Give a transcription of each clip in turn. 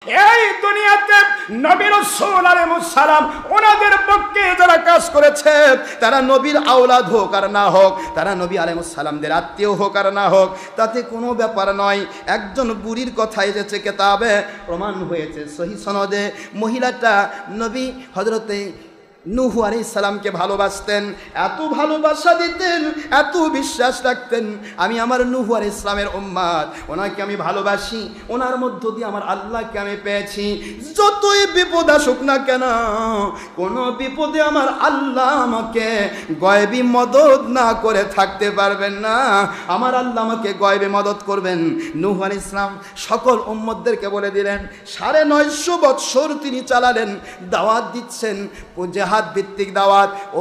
এই দুনিয়াতে নবী রাসূল আলাইহিস সালাম ওনাদের পক্ষে যারা কাজ করেছে, তারা নবীর আওলাদ হোক আর না হোক, তারা নবী আলাইহিস সালামদের আত্মীয় হোক আর না হোক, তাতে কোনো ব্যাপার নয়। একজন বুড়ির কথা এসেছে কেতাবে, প্রমাণ হয়েছে সহিহ সনদে, মহিলাটা নবী হযরতে নূহ আলাইহিস সালামকে ভালোবাসতেন, এত ভালোবাসা দিতেন, এত বিশ্বাস রাখতেন, আমি আমার নূহ আলাইহিস সালামের উম্মত, ওনাকে আমি ভালোবাসি, ওনার মধ্য দিয়ে আমার আল্লাহকে আমি পেয়েছি। যতই বিপদ আসুক না কেন, কোনো বিপদে আমার আল্লাহ আমাকে গয়বী মদত না করে থাকতে পারবেন না। আমার আল্লাহ আমাকে গয়বী মদত করবেন। নূহ আলাইহিস সালাম সকল উম্মতদেরকে বলে দিলেন, 950 বছর তিনি চালালেন, দাওয়াত দিচ্ছেন, জিহাদ ভিত্তিক দাওয়াত। ও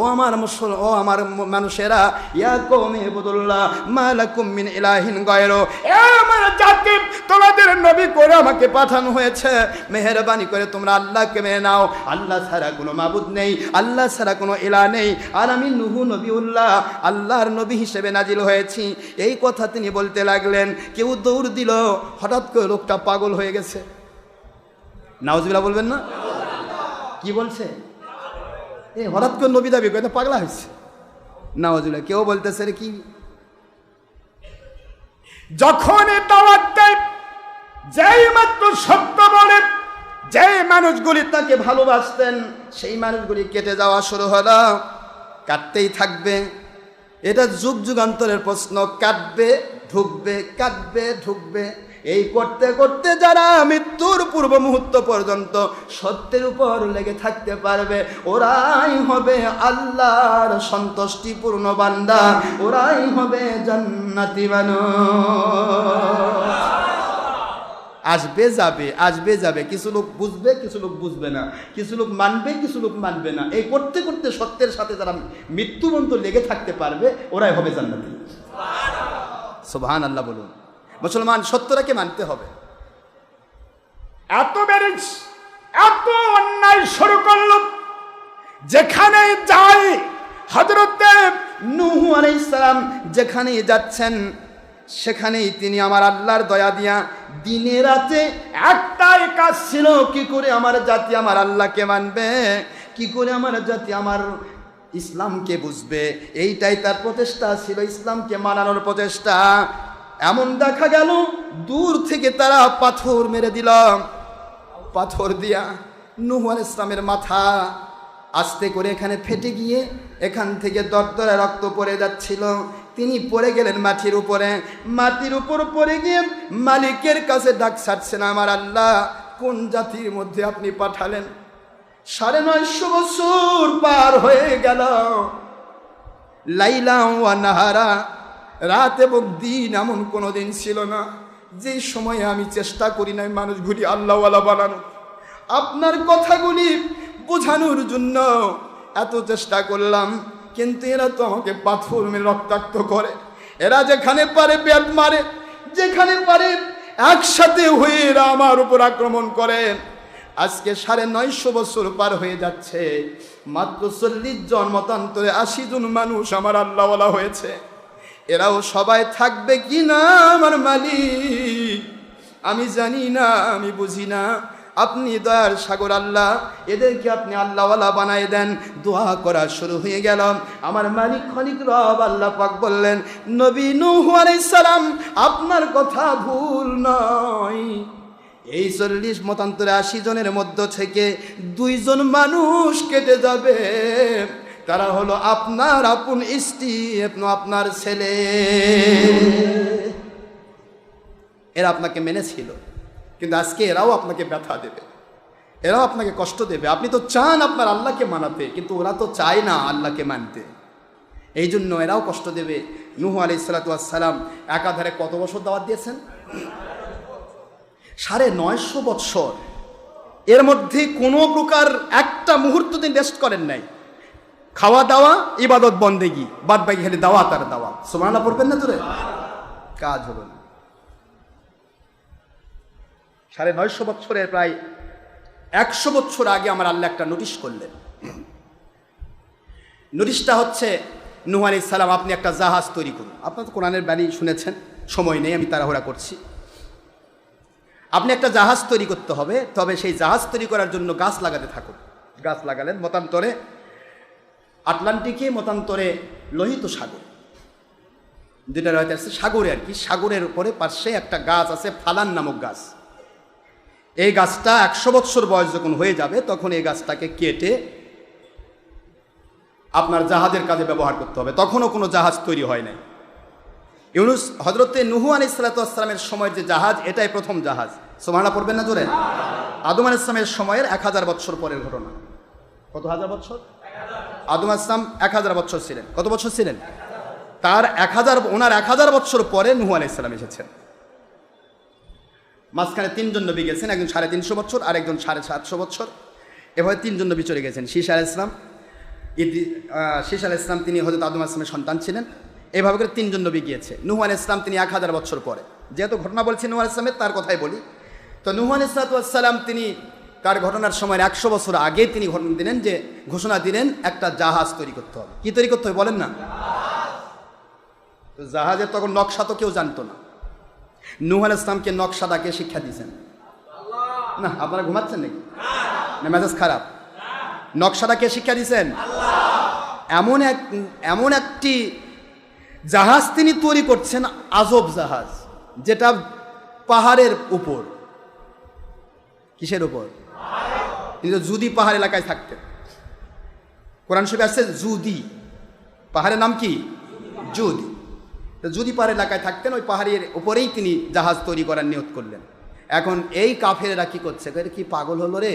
আমার মানুষেরা, ইয়া কওমি ইবুদুল্লাহ মা লাকুম মিন ইলাহিন গায়রু, এ আমার জাতি, তোমাদের নবী করে আমাকে পাঠানো হয়েছে, মেহেরবানি করে তোমরা আল্লাহকে মেনে নাও। আল্লাহ ছাড়া কোনো মাবুদ নেই, আল্লাহ ছাড়া কোনো ইলাহ নেই, আর আমি নূহ নবীউল্লাহ আল্লাহর নবী হিসেবে নাজিল হয়েছি। এই কথা তিনি বলতে লাগলেন। কেউ দৌড় দিল, হঠাৎ করে লোকটা পাগল হয়ে গেছে। নাউজুবিল্লাহ বলবেন না? কি বলছে? হঠাৎ করে নবী দাবি করে পাগলা হয়েছে। নাউজুবিল্লাহ। কেউ বলতেছে রে কি, যখন দাওয়াত দেয়, যেই মাত্র সত্য বলে, যে মানুষগুলি তাকে ভালোবাসতেন, সেই মানুষগুলি কেটে যাওয়া শুরু হলো, কাটতেই থাকবে। এটা যুগ যুগান্তরের প্রশ্ন, কাটবে ঢুকবে, কাটবে ঢুকবে। এই করতে করতে যারা মৃত্যুর পূর্ব মুহূর্ত পর্যন্ত সত্যের উপর লেগে থাকতে পারবে, ওরাই হবে আল্লাহর সন্তুষ্টিপূর্ণ বান্দা, ওরাই হবে জান্নাতি মানুষ। আসবে যাবে, আসবে যাবে, কিছু লোক বুঝবে, কিছু লোক বুঝবে না, কিছু লোক মানবে, কিছু লোক মানবে না। এই করতে করতে সত্যের সাথে যারা মৃত্যু পর্যন্ত লেগে থাকতে পারবে, ওরাই হবে জান্নাতি। সুবহানাল্লাহ বলুন। মুসলমান সত্যটাকে মানতে হবে। এত বেরিস, এত অন্যায় শুরু করল, যেখানে যাই হযরত নূহ আলাইহিস সালাম যেখানেই যাচ্ছেন, সেখানেই তিনি আমার আল্লাহর দয়া দিয়া দিনে রাতে একটাই কাজ ছিল, কি করে আমার জাতি আমার আল্লাহকে মানবে, কি করে আমার জাতি আমার ইসলামকে বুঝবে। এইটাই তার প্রচেষ্টা ছিল, ইসলামকে মানানোর প্রচেষ্টা। এমন দেখা গেল দূর থেকে তারা পাথর মেরে দিল, পাথর দিয়া নূহ আলাইহিস সালামের মাথা আস্তে করে এখানে ফেটে গিয়ে এখান থেকে দরদরে রক্ত পড়ে যাচ্ছিল। তিনি পড়ে গেলেন মাটির উপরে, মাটির উপর পড়ে গিয়ে মালিকের কাছে ডাক ছাড়ছেন, আমার আল্লাহ, কোন জাতির মধ্যে আপনি পাঠালেন? 950 বছর পার হয়ে গেল, লাইলা ওয়া নাহারা, রাত এবং দিন এমন কোনো দিন ছিল না যে সময়ে আমি চেষ্টা করি নাই মানুষগুলি আল্লাহওয়ালা বানানো, আপনার কথাগুলি বোঝানোর জন্য এত চেষ্টা করলাম, কিন্তু এরা তো আমাকে পাথর মেরে রক্তাক্ত করে। এরা যেখানে পারে পেট মারে, যেখানে পারে একসাথে হয়ে এরা আমার উপর আক্রমণ করে। আজকে 950 বছর পার হয়ে যাচ্ছে, মাত্র 40 জন মতান্তরে 80 জন মানুষ আমার আল্লাহওয়ালা হয়েছে। এরাও সবাই থাকবে কি না আমার মালিক আমি জানি না, আমি বুঝি না। আপনি দয়ার সাগর আল্লাহ, এদেরকে আপনি আল্লাহওয়ালা বানায় দেন। দোয়া করা শুরু হয়ে গেল। আমার মালিক খলিক রব আল্লাহ পাক বললেন, নবী নূহ আলাইহিস সালাম, আপনার কথা ভুল নয়। এই 40 মতান্তরে 80 জনের মধ্য থেকে 2 জন মানুষ কেটে যাবে, তারা হলো আপনার আপন স্ত্রী, আপনার ছেলে। এরা আপনাকে মেনেছিল, কিন্তু আজকে এরাও আপনাকে ব্যথা দেবে, এরাও আপনাকে কষ্ট দেবে। আপনি তো চান আপনার আল্লাহকে মানাতে, কিন্তু ওরা তো চায় না আল্লাহকে মানতে, এই জন্য এরাও কষ্ট দেবে। নূহ আলাইহিস সালাতু ওয়াস সালাম একাধারে কত বছর দাওয়াত দিয়েছেন? 950 বছর। এর মধ্যে কোনো প্রকার একটা মুহূর্ত দিন রেস্ট করেন নাই। খাওয়া দাওয়া, ইবাদত বন্দেগি, বাদ বাকি খালি দাওয়াত আর দাওয়াত। সুবহানাল্লাহ পড়বেন না তোরে? কাজ হলো না। 950 বছরের প্রায় 100 বছর আগে আমার আল্লাহ একটা নোটিশ করলেন। নোটিশটা হচ্ছে, নূহ আলাইহিস সালাম, আপনি একটা জাহাজ তৈরি করুন। আপনারা তো কোরআনের বাণী শুনেছেন, সময় নেই, আমি তাড়াহুড়া করছি। আপনি একটা জাহাজ তৈরি করতে হবে, তবে সেই জাহাজ তৈরি করার জন্য গাছ লাগাতে থাকুন। গাছ লাগালেন, মতান্তরে আটলান্টিকে, মতান্তরে লোহিত সাগর, দুইটা রয়েছে আছে সাগরে আর কি। সাগরের উপরে পাশে একটা গাছ আছে, ফালান নামক গাছ। এই গাছটা 100 বছর বয়স যখন হয়ে যাবে, তখন এই গাছটাকে কেটে আপনার জাহাজের কাজে ব্যবহার করতে হবে। তখনও কোনো জাহাজ তৈরি হয় নাই। ইউনুস হযরতে নূহ আলাইহিস সালাতু ওয়াস সালামের সময়ের যে জাহাজ, এটাই প্রথম জাহাজ। সুবহানাল্লাহ পড়বেন না জোরে? আদম আলাইহিস সালামের সময়ের 1000 বছর পরের ঘটনা। কত হাজার বছর? আদম আলাইহিস সালাম 1000 বছর ছিলেন। কত বছর ছিলেন? তার 1000 বছর পরে নূহ আলাইহিস সালাম এসেছেন। মাঝখানে 3 জন নবী গেছেন, একজন 350 বছর আর একজন 750 বছর। এভাবে 3 জন নবী চলে গেছেন। শীশ আলাইহিস সালাম, শীশ আলাইহিস সালাম তিনি হযরত আদম আলাইহিস সালামের সন্তান ছিলেন। এভাবে করে 3 জন নবী গিয়েছে। নূহ আলাইহিস সালাম তিনি 1000 বছর পরে, যেহেতু ঘটনা বলছি নূহ আলাইহিস সালামের, তার কথাই বলি। তো নূহ আলাইহিস সালাম তিনি তার ঘটনার সময় 100 বছর আগে তিনি ঘোষণা দিলেন একটা জাহাজ তৈরি করতে হবে। কি তৈরি করতে হবে বলেন না? তো জাহাজের তখন নকশা তো কেউ জানতো না। নূহ আলাইহিস সালামকে নকশাটাকে শিক্ষা দিয়েছেন। না, আপনারা ঘুমাচ্ছেন নাকি? না মেজাজ খারাপ? নকশাটাকে শিক্ষা দিয়েছেন এমন একটি জাহাজ তিনি তৈরি করছেন, আজব জাহাজ, যেটা পাহাড়ের উপর। কিসের উপর? কিন্তু জুদি পাহাড় এলাকায় থাকতেন। কোরআন শরীফে আসছে জুদি, পাহাড়ের নাম কি? জুদি। তো জুদি পাহাড় এলাকায় থাকতেন, ওই পাহাড়ের উপরেই তিনি জাহাজ তৈরি করার নিয়ত করলেন। এখন এই কাফেরেরা কি করছে, কি পাগল হলো রে,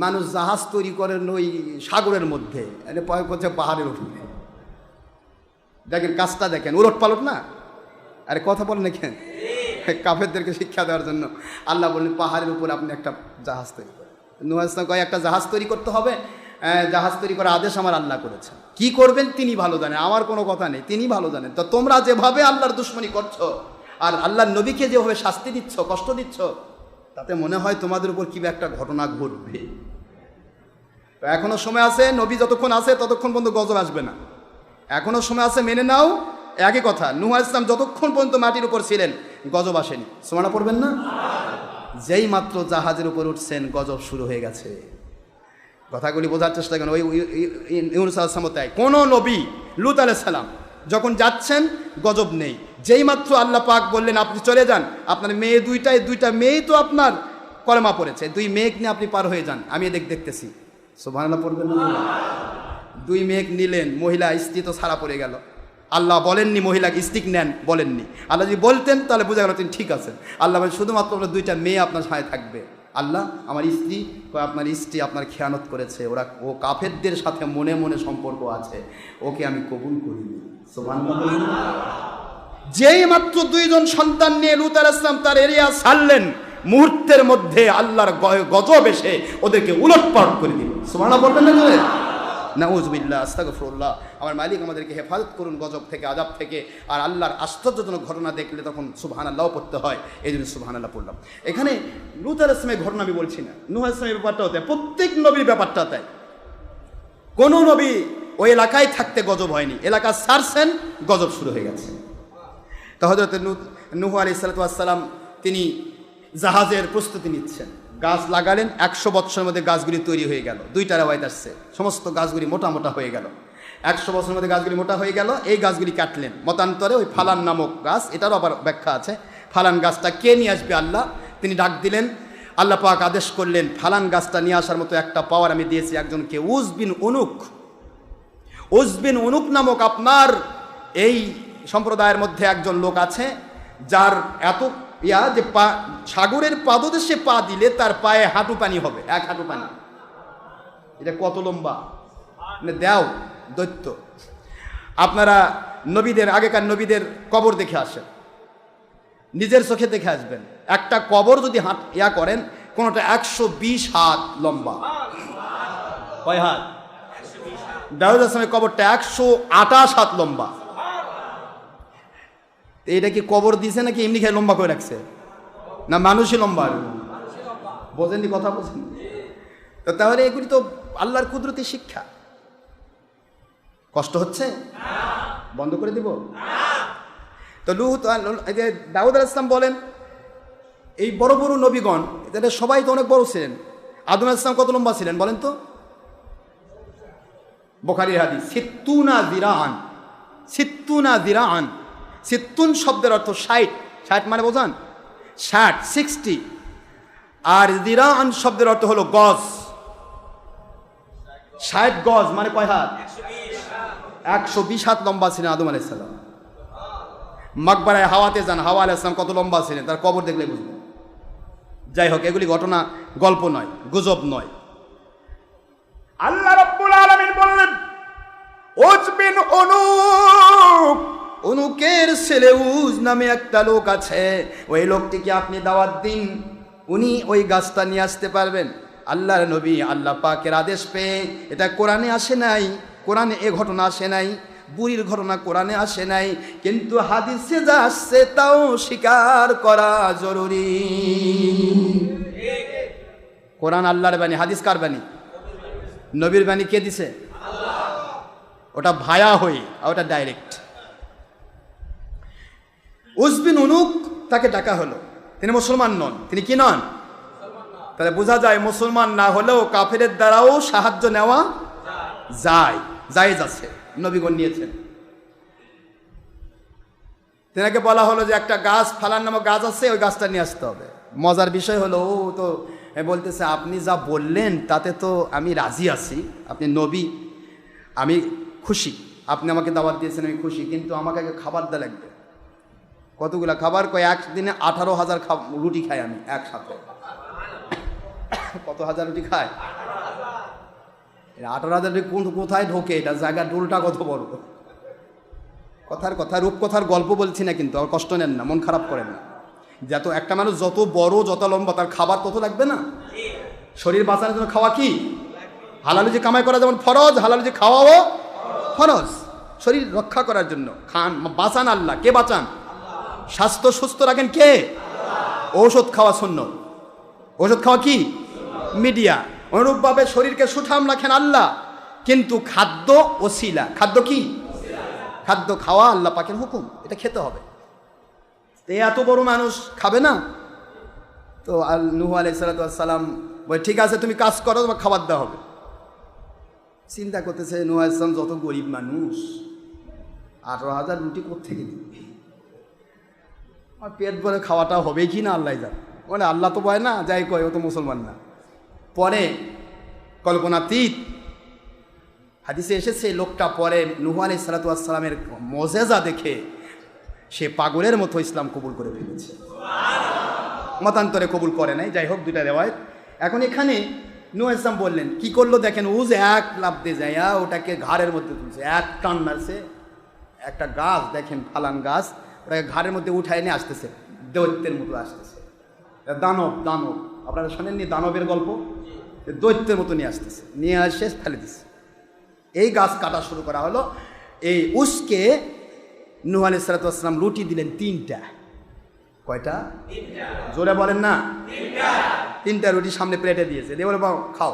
মানুষ জাহাজ তৈরি করেন ওই সাগরের মধ্যে, করছে পাহাড়ের উপরে। দেখেন কাজটা দেখেন, উলট পালট না? আরে কথা বলেন দেখেন, কাফেরদেরকে শিক্ষা দেওয়ার জন্য আল্লাহ বললেন পাহাড়ের উপর আপনি একটা জাহাজ তৈরি করেন। নূহ আলাইহিস সালাম কয় একটা জাহাজ তৈরি করতে হবে, জাহাজ তৈরি করার আদেশ আমার আল্লাহ করেছেন। কি করবেন তিনি ভালো জানেন, আমার কোনো কথা নেই, তিনি ভালো জানেন। তো তোমরা যেভাবে আল্লাহর দুশমনি করছো আর আল্লাহর নবীকে যেভাবে শাস্তি দিচ্ছ, কষ্ট দিচ্ছ, তাতে মনে হয় তোমাদের উপর কি একটা ঘটনা ঘটবে। তো এখনো সময় আছে, নবী যতক্ষণ আছে ততক্ষণ পর্যন্ত গজব আসবে না। এখনো সময় আছে, মেনে নাও। একই কথা, নূহ আলাইহিস সালাম যতক্ষণ পর্যন্ত মাটির উপর ছিলেন গজব আসেনি। সুবহানাল্লাহ পড়বেন না? যেই মাত্র জাহাজের উপর উঠছেন গজব শুরু হয়ে গেছে। কথাগুলি বোঝার চেষ্টা করেন। ওই ইউনুস আলাইহিস সালাম তাই, কোন নবী লূত আলাইহিস সালাম যখন যাচ্ছেন গজব নেই। যেই মাত্র আল্লাহ পাক বললেন আপনি চলে যান, আপনার মেয়ে দুইটা মেয়েই তো আপনার কলেমা পড়েছে, 2 মেয়ে নিয়ে আপনি পার হয়ে যান, আমি দেখতেছি। সুবহানাল্লাহ পড়বেন না? 2 মেয়ে নিলেন, মহিলা স্ত্রী তো ছাড়া পড়ে গেল। আল্লাহ বলেননি মহিলাকে স্টিক নেন, বলেননি। আল্লাহ যদি বলতেন তাহলে বোঝা গেল তিনি ঠিক আছেন। আল্লাহ বলেন শুধুমাত্র 2টা মেয়ে আপনার সাথে থাকবে। আল্লাহ আমার স্ত্রী, আপনার স্ত্রী আপনার খেয়ানত করেছে, ও কাফেরদের সাথে মনে মনে সম্পর্ক আছে, ওকে আমি কবুল করিনি। সুবহানাল্লাহ। যেই মাত্র 2 জন সন্তান নিয়ে লূত আলাইহিস সালাম তার এরিয়া ছাড়লেন, মুহূর্তের মধ্যে আল্লাহর গজব এসে ওদেরকে উলটপালট করে দিল। সুবহানাল্লাহ বলবেন না? নাউযুবিল্লাহ, আস্তাগফিরুল্লাহ। আমার মালিক আমাদেরকে হেফাজত করুন গজব থেকে, আযাব থেকে। আর আল্লাহর আশ্চর্যজনক ঘটনা দেখলে তখন সুবহানাল্লাহ পড়তে হয়, এই জন্য সুবহানাল্লাহ পড়লাম। এখানে লূত আলাইহিস সালামের ঘটনা আমি বলছি না, নূহ আলাইহিস সালামের ব্যাপারটাও তাই, প্রত্যেক নবীর ব্যাপারটা তাই। কোনো নবী ওই এলাকায় থাকতে গজব হয়নি, এলাকা ছাড়ছেন গজব শুরু হয়ে গেছে। তো হযরত নূহ আলাইহিস সালাম তিনি জাহাজের প্রস্তুতি নিচ্ছেন, গাছ লাগালেন। 100 বছরের মধ্যে গাছগুলি তৈরি হয়ে গেল। 2টা রাওয়ায়াত আসছে, সমস্ত গাছগুলি মোটা মোটা হয়ে গেল। 100 বছরের মধ্যে গাছগুলি মোটা হয়ে গেল। এই গাছগুলি কাটলেন, মতান্তরে ওই ফালান নামক গাছ, এটারও আবার ব্যাখ্যা আছে। ফালান গাছটা কে নিয়ে আসবে? আল্লাহ। তিনি ডাক দিলেন, আল্লাহ পাক আদেশ করলেন ফালান গাছটা নিয়ে আসার মতো একটা পাওয়ার আমি দিয়েছি একজনকে, উস বিন উনুক নামক আপনার এই সম্প্রদায়ের মধ্যে একজন লোক আছে, যার এত যে সাগরের পাদদেশে পা দিলে তার পায়ে হাঁটু পানি হবে, 1 হাঁটু পানি। এটা কত লম্বা দেও দৈত্য। আপনারা নবীদের, আগেকার নবীদের কবর দেখে আসেন, নিজের চোখে দেখে আসবেন। একটা কবর যদি করেন, কোনটা 120 হাত লম্বা। কয় হাত? দাউদ আলাইহিস সালামের কবরটা 128 হাত লম্বা। এটা কি কবর দিছে নাকি এমনি খেয়ে লম্বা করে রাখছে? না মানুষই লম্বা? বোঝেননি কথা, বোঝেন? তো তাহলে এগুলি তো আল্লাহর কুদরতি শিক্ষা। কষ্ট হচ্ছে? বন্ধ করে দিব? তো দাউদ আলাইহিস সালাম বলেন এই বড় বড় নবীগণ এদের সবাই তো অনেক বড় ছিলেন। আদম আলাইহিস সালাম কত লম্বা ছিলেন বলেন তো? বুখারীর হাদিস, সিত্তুনা যিরাআন, সিত্তুনা যিরাআন। সিত্তুন শব্দের অর্থ 60, 60 মানে বোঝান 60, 60। আর যিরাআন শব্দের অর্থ হলো গজ। 60 গজ মানে কয় হাত? 120 হাত লম্বা ছিলেন আদম আলাইহিস সালাম। মাকবারায় হাওয়াতে যান, হাওয়া আলাইহিস সালাম কত লম্বা ছিলেন তার কবর দেখলে বুঝবেন। যাই হোক, এগুলি ঘটনা গল্প নয়, গুজব নয়। আল্লাহ রাব্বুল আলামিন বললেন, উজবিন উনুক, উনুকের ছেলে উজ নামে একটা লোক আছে, ওই লোকটিকে আপনি দাওয়াত দিন, উনি ওই গাছটা নিয়ে আসতে পারবেন। আল্লাহর নবী আল্লাহ পাকের আদেশ পেয়ে, এটা কোরআনে আসে নাই, কোরআনে এ ঘটনা আসে নাই, বুড়ির ঘটনা কোরআনে আসে নাই, কিন্তু হাদিসে যা আসছে তাও স্বীকার করা জরুরি। কোরআন আল্লাহর বাণী, হাদিস কার বাণী? নবীর বাণী কে দিছে? ওটা ভায়া হই, ওটা ডাইরেক্ট। উজবিন উনুক তাকে ডাকা হলো, তিনি মুসলমান নন। তিনি কি নন? তাহলে বোঝা যায় মুসলমান না হলেও কাফেরের দ্বারাও সাহায্য নেওয়া যায়, জায়েজ আছে, নবীগণ নিয়েছেন। তেনাকে বলা হলো যে একটা গাছ, ফালান নামক গাছ আছে, ওই গাছটা নিয়ে আসতে হবে। মজার বিষয় হলো, ও তো বলতেছে আপনি যা বললেন তাতে তো আমি রাজি আছি, আপনি নবী, আমি খুশি, আপনি আমাকে দাওয়াত দিয়েছেন, আমি খুশি, কিন্তু আমাকে আগে খাবার দেওয়া লাগবে। কতগুলা খাবার? কয় একদিনে 18,000 রুটি খাই আমি একসাথে। কত হাজার রুটি খায়? 18,000 রুটি কোথায় ঢোকে? এটা জায়গা ডোলটা কত বড়। কথার কথা, রূপকথার গল্প বলছি না, কিন্তু আর কষ্ট নেন না, মন খারাপ করেন না। যত একটা মানুষ যত বড়, যত লম্বা, তার খাবার তত লাগবে না? শরীর বাঁচানোর জন্য খাওয়া কি? হালালুজি কামাই করা যেমন ফরজ, হালালুজি খাওয়াও ফরজ। শরীর রক্ষা করার জন্য খান, বাঁচান আল্লাহ। কে বাঁচান? স্বাস্থ্য সুস্থ রাখেন কে? ঔষধ খাওয়া সুন্নাত। ঔষধ খাওয়া কি? মিডিয়া। অনুরূপভাবে শরীরকে সুঠাম রাখেন আল্লাহ, কিন্তু খাদ্য ওসিলা। খাদ্য কি? খাদ্য খাওয়া আল্লাহ পাকের হুকুম, এটা খেতে হবে। এত বড় মানুষ খাবে না? তো নূহ আলাইহিস সালাম বলে ঠিক আছে তুমি কাজ করো, তোমার খাবার দেওয়া হবে। চিন্তা করতেছে নূহ আলাইহিস সালাম যত গরিব মানুষ, 18,000 রুটি কোত্থেকে দিবে? আর পেট ভরে খাওয়াটা হবে কি না আল্লাহ জানে। বলে আল্লাহ তো বয় না, যাই কয়, ও তো মুসলমান না। পরে কল্পনাতীত হাদিসে এসেছে, লোকটা পরে নূহ আলাইহিস সালামের মুজিজা দেখে সে পাগলের মতো ইসলাম কবুল করে ফেলেছে। মতান্তরে কবুল করে নাই, যাই হোক, দুইটা রেওয়ায়েত। এখন এখানে নূহ আলাইহিস সালাম বললেন, কি করলো দেখেন, ও যে এক লাফ দিয়ে যায়, ওটাকে ঘাড়ের মধ্যে তুলছে, এক টান মারছে। একটা গাছ দেখেন, ফালান গাছ, ওটাকে ঘাড়ের মধ্যে উঠায় নিয়ে আসতেছে, দৈত্যের মতো আসতেছে। দানব, দানব, আপনারা শোনেননি দানবের গল্প? দৈত্যের মতো নিয়ে আসতেছে, নিয়ে আসে ফেলে দিচ্ছে। এই গাছ কাটা শুরু করা হলো। এই উসকে নূহ আলাইহিস সালাম রুটি দিলেন 3টা। কয়টা? জোরে বলেন না। 3টা রুটি সামনে প্লেটে দিয়েছে, দিয়ে বলে খাও।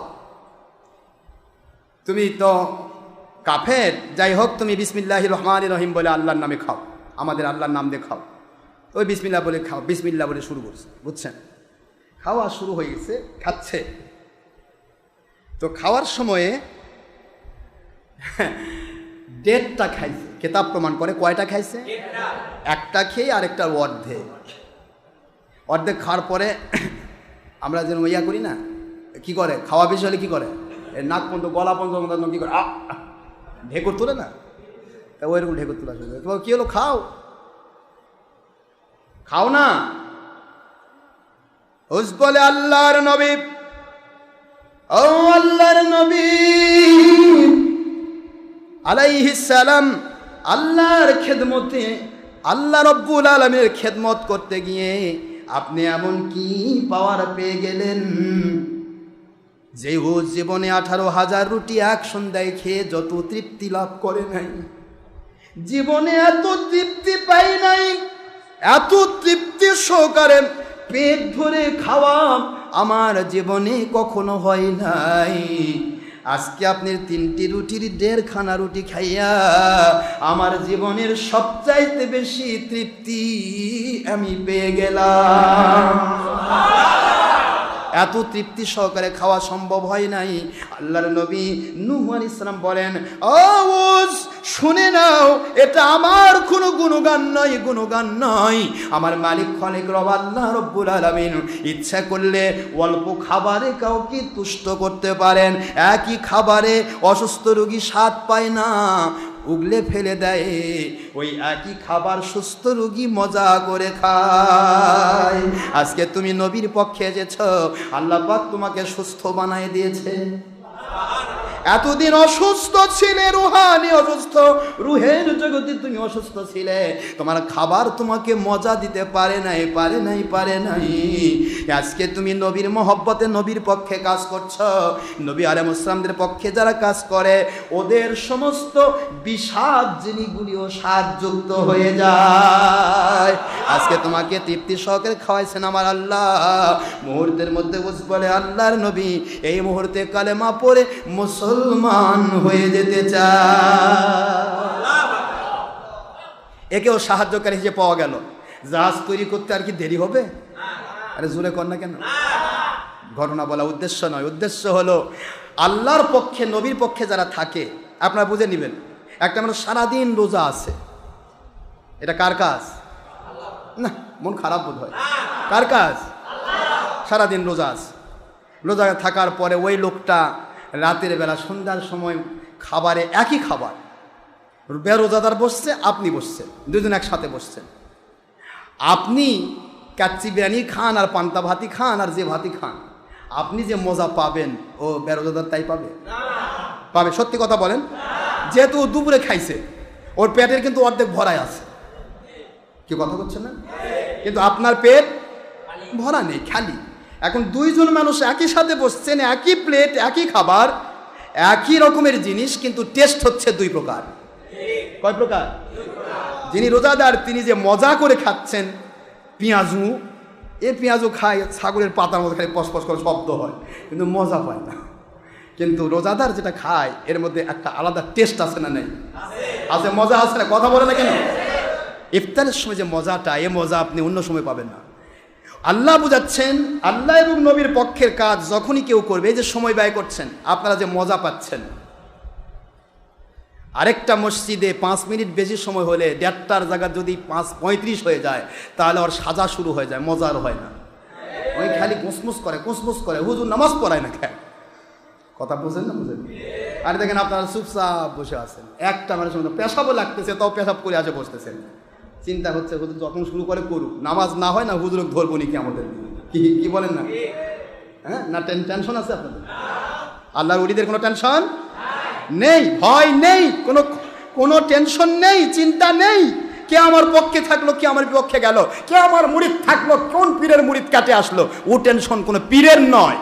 তুমি তো কাফের, যাই হোক, তুমি বিসমিল্লাহির রহমানির রহিম বলে আল্লাহর নামে খাও, আমাদের আল্লাহর নাম দিয়ে খাও। তো ওই বিসমিল্লাহ বলে খাও, বিসমিল্লাহ বলে শুরু করছে, বুঝছেন? খাওয়া শুরু হয়ে গেছে, খাচ্ছে। তো খাওয়ার সময়ে 1.5টা খাইছে, কেতাব প্রমাণ করে। কয়টা খাইছে? একটা খেয়ে আরেকটা অর্ধেক খাওয়ার পরে আমরা যেন ইয়া করি না, কি করে, খাওয়া বেশি হলে কি করে, নাক পর্যন্ত, গলা পর্যন্ত কি করে, ঢেকুর তোলে না, তা ওইরকম ঢেকুর তোলা শুরু করে। তোমার কি হলো? খাও না। হুজ বলে আল্লাহর নবী, ও আল্লাহর নবী আলাইহিস সালাম, আল্লাহর খেদমতে, আল্লাহ রব্বুল আলামিনের খেদমত করতে গিয়ে আপনি এমন কি পাওয়ার পেয়ে গেলেন যে ও জীবনে 18,000 রুটি এক সন্ধ্যায় খেয়ে যত তৃপ্তি লাভ করে নাই, জীবনে এত তৃপ্তি পাই নাই, এত তৃপ্তি সহকারে পেট ভরে খাওয়া আমার জীবনে কখনো হয় নাই। আজকে আপনি 3টি রুটির 1.5 খানা রুটি খাইয়া আমার জীবনের সবচাইতে বেশি তৃপ্তি আমি পেয়ে গেলাম। এত তৃপ্তি সহকারে খাওয়া সম্ভব হয় নাই। আল্লাহর নবী নূহ আলাইহিস সালাম বলেন, আওয়াজ শুনে নাও, এটা আমার কোনো গুণগান নয়, আমার মালিক খালিক রব আল্লাহ রব্বুল আলামিন ইচ্ছা করলে অল্প খাবারে কাউকে তুষ্ট করতে পারেন। একই খাবারে অসুস্থ রোগী স্বাদ পায় না, উগলে ফেলে দেয়, ওই একই খাবার সুস্থ রোগী মজা করে খায়। আজকে তুমি নবীর পক্ষে এসেছ, আল্লাহ পাক তোমাকে সুস্থ বানায় দিয়েছে। এতদিন অসুস্থ ছিলে, রুহানি অসুস্থ, রুহের জগতে তুমি অসুস্থ ছিলে, তোমার খাবার তোমাকে মজা দিতে পারে নাই। আজকে তুমি নবীর মহব্বতে নবীর পক্ষে কাজ করছো। নবী আলাইহিস সালামদের পক্ষে যারা কাজ করে ওদের সমস্ত বিষাদ জিনিসগুলিও স্বাদযুক্ত হয়ে যায়। আজকে তোমাকে তৃপ্তি সহকারে খাওয়াইছেন আমার আল্লাহ। মুহূর্তের মধ্যে বলে আল্লাহর নবী এই মুহূর্তে কালেমা পড়ে মুসলমান হয়ে যেতে চায়। একেও সাহায্যকারী হিসেবে পাওয়া গেল। জাহাজ তৈরি করতে আর কি দেরি হবে? আরে জোরে কর না কেন? ঘটনা বলা উদ্দেশ্য নয়, উদ্দেশ্য হলো আল্লাহর পক্ষে নবীর পক্ষে যারা থাকে আপনারা বুঝে নেবেন। একটা মানুষ সারাদিন রোজা আছে, এটা কার কাজ? না, মন খারাপ বোধ হয়। কার কাজ? সারাদিন রোজা আছে, রোজা থাকার পরে ওই লোকটা রাতের বেলা সন্ধ্যার সময় খাবারে একই খাবার, বেরোজাদার বসছে, আপনি বসছেন, দুজন একসাথে বসছেন। আপনি কাচ্চি বিরিয়ানি খান আর পান্তা ভাতি খান আর যে ভাতি খান, আপনি যে মজা পাবেন ও বেরোজাদার তাই পাবে? পাবে? সত্যি কথা বলেন। যেহেতু দুপুরে খাইছে, ওর পেটের কিন্তু অর্ধেক ভরাই আছে। কি কথা বলছেন না? কিন্তু আপনার পেট ভরা নেই, খালি। এখন দুইজন মানুষ একই সাথে বসছেন, একই প্লেট, একই খাবার, একই রকমের জিনিস, কিন্তু টেস্ট হচ্ছে দুই প্রকার। কয় প্রকার? যিনি রোজাদার তিনি যে মজা করে খাচ্ছেন পেঁয়াজু, এ পেঁয়াজু খায় ছাগলের পাতার মধ্যে খালি পসপস করে শব্দ হয়, কিন্তু মজা পায় না। কিন্তু রোজাদার যেটা খায় এর মধ্যে একটা আলাদা টেস্ট আছে না? নেই? আছে, মজা আছে না? কথা বলে না কেন? ইফতারের সময় যে মজাটা, এ মজা আপনি অন্য সময় পাবেন না। আল্লাহ বুঝাচ্ছেন, আল্লাহ এবং নবীর পক্ষের কাজ যখনই কেউ করবে, এই যে সময় ব্যয় করছেন, আপনারা যে মজা পাচ্ছেন, আরেকটা মসজিদে 5 মিনিট বেশি সময় হলে 1:30টার জায়গা যদি 5:35 হয়ে যায়, তাহলে ওর সাজা শুরু হয়ে যায়, মজার হয় না। ওই খালি কুসমুস করে, হুজুর নামাজ পড়ায় না কেন? কথা বুঝেন না? বুঝেন? আর দেখেন আপনারা চুপচাপ বসে আছেন, একটা মানুষের মধ্যে পেশাবও লাগতেছে, তাও পেশাব করে আসে বসতেছেন। চিন্তা হচ্ছে হুজুর যখন শুরু করে করুক, নামাজ না হয় না হুজুর ধরবো নি কি আমাদের? কি বলেন না? হ্যাঁ, না টেনশন আছে আপনাদের? আল্লাহর ওলিদের কোনো টেনশন নেই, ভয় নেই, কোনো টেনশন নেই, চিন্তা নেই। কে আমার পক্ষে থাকলো, কে আমার বিপক্ষে গেল, কে আমার মুরিদ থাকলো, কোন পীরের মুরিদ কাটে আসলো, ও টেনশন কোনো পীরের নয়।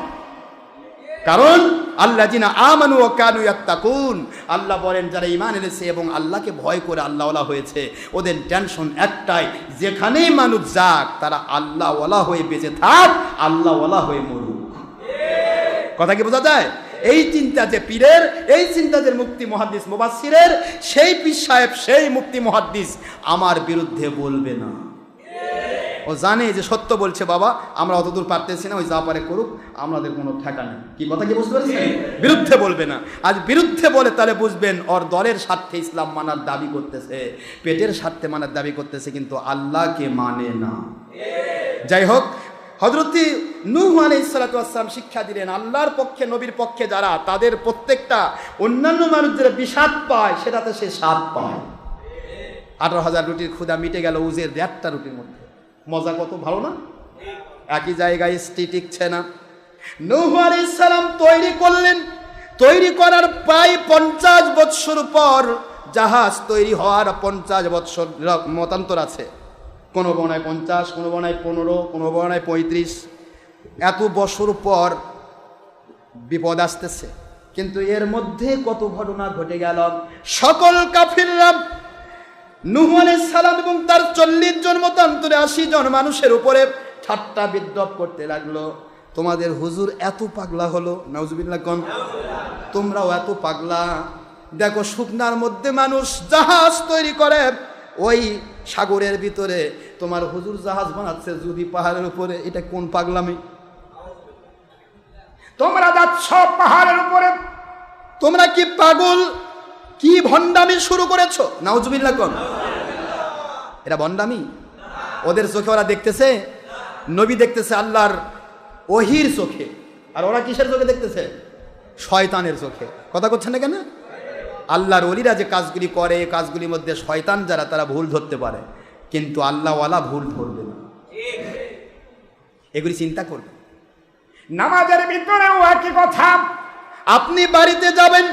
কারণ আল্লাযিনা আমানু ওয়া কানু ইয়াত্তাকুন, আল্লাহ বলেন যারা ঈমান এনেছে এবং আল্লাহকে ভয় করে আল্লাহওয়ালা হয়েছে, ওদের টেনশন একটাই, যেখানেই মানুষ যাক তারা আল্লাহওয়ালা হয়ে বেঁচে থাক, আল্লাহওয়ালা হয়ে মরুক। কথা কি বোঝা যায়? এই চিন্তা যে পীরের, এই চিন্তা যে মুফতি মুহাদ্দিস মুফাসসিরের, সেই পীর সাহেব, সেই মুফতি মুহাদ্দিস আমার বিরুদ্ধে বলবে না। ও জানে যে সত্য বলছে, বাবা আমরা অতদূর পারতেছি না, ওই যা পারে করুক, আমাদের কোনো ঠেকা নেই। কি কথা কি বুঝতে পারছেন? বিরুদ্ধে বলবে না। আজ বিরুদ্ধে বলে তাহলে বুঝবেন ওর দলের স্বার্থে ইসলাম মানার দাবি করতেছে, পেটের স্বার্থে মানার দাবি করতেছে, কিন্তু আল্লাহকে মানে না। যাই হোক, হযরত নূহ আলাইহিস সালাতু ওয়াস সালাম শিক্ষা দিলেন, আল্লাহর পক্ষে নবীর পক্ষে যারা, তাদের প্রত্যেকটা অন্যান্য মানুষ যারা বিষাদ পায় সেটাতে সে স্বাদ পায়। 18,000 রুটির ক্ষুধা মিটে গেল উজের 1.5টা রুটির মধ্যে। মজা কত ভালো না? একই জায়গায় টিকছে না। নূহ আলাইহিস সালাম তৈরি করলেন, তৈরি করার প্রায় 50 বৎসর পর, জাহাজ তৈরি হওয়ার 50 বৎসর মতান্তর আছে। কোনো বর্ণায় 50, কোনো বর্ণায় 15, কোনো বর্ণায় 35, এত বছর পর বিপদ আসতেছে। কিন্তু এর মধ্যে কত ঘটনা ঘটে গেল। সকল কাফিররা নূহ আলাইহিস সালাম এবং তার 40 জন মতান্তরে 80 জন মানুষের উপরে ঠাট্টা বিদ্রূপ করতে লাগলো। তোমাদের হুজুর এত পাগলা হলো, নাউজুবিল্লাহ কোন, তোমরাও এত পাগলা। দেখো শুকনার মধ্যে মানুষ জাহাজ তৈরি করে, ওই সাগরের ভিতরে তোমার হুজুর জাহাজ বানাচ্ছে যদি পাহাড়ের উপরে। এটা কোন পাগলামি? তোমরা যাচ্ছ পাহাড়ের উপরে, তোমরা কি পাগল? কি ভণ্ডামি শুরু করেছো? নাউজুবিল্লাহ কোন? এটা ভণ্ডামি। ওদের চোখে ওরা দেখতেছে, নবী দেখতেছে আল্লাহর ওহির চোখে, আর ওরা কিসের চোখে দেখতেছে? শয়তানের চোখে। কথা করছেন না কেন? আল্লাহর ওলিরা যে কাজগুলি করে, কাজগুলির মধ্যে শয়তান যারা, তারা ভুল ধরতে পারে, কিন্তু আল্লাহওয়ালা ভুল ধরবে না। এগুলি চিন্তা করবে। নামাজের ভিতরেও একই কথা। আপনি বাড়িতে যাবেন,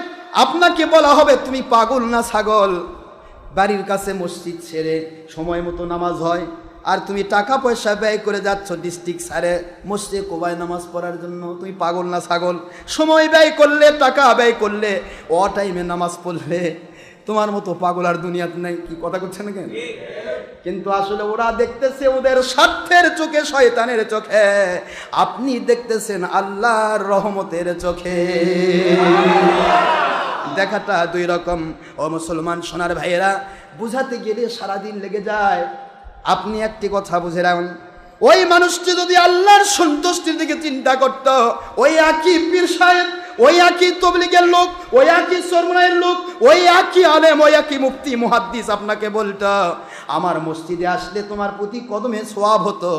আপনাকে বলা হবে তুমি পাগল না ছাগল? বাড়ির কাছে মসজিদ ছেড়ে সময় মতো নামাজ হয়, আর তুমি টাকা পয়সা ব্যয় করে যাচ্ছ ডিস্ট্রিক্ট সারে মসজিদে কোবায় নামাজ পড়ার জন্য। তুমি পাগল না ছাগল? সময় ব্যয় করলে, টাকা ব্যয় করলে, ও টাইমে নামাজ পড়লে, তোমার মতো পাগল আর দুনিয়াতে নাই। কি কথা করছে না কেন? কিন্তু আসলে ওরা দেখতেছে ওদের স্বার্থের চোখে, শয়তানের চোখে। আপনি দেখতেছেন আল্লাহর রহমতের চোখে। দেখাটা দুই রকম। ও মুসলমান সোনার ভাইয়েরা, বুঝাতে গেলে সারাদিন লেগে যায়। আপনি একটি কথা বুঝে রাখুন, ওই মানুষটি যদি আল্লাহর সন্তুষ্টির দিকে চিন্তা করত, ওই একই পীর সাহেব, ওই একই তবলিগের লোক, ওই একই সরমনায়ের লোক, ওই একই আলেম, ওই একই মুফতি মুহাদ্দিস আপনাকে বলতো আমার মসজিদে আসলে তোমার প্রতি কদমে সওয়াব হতো।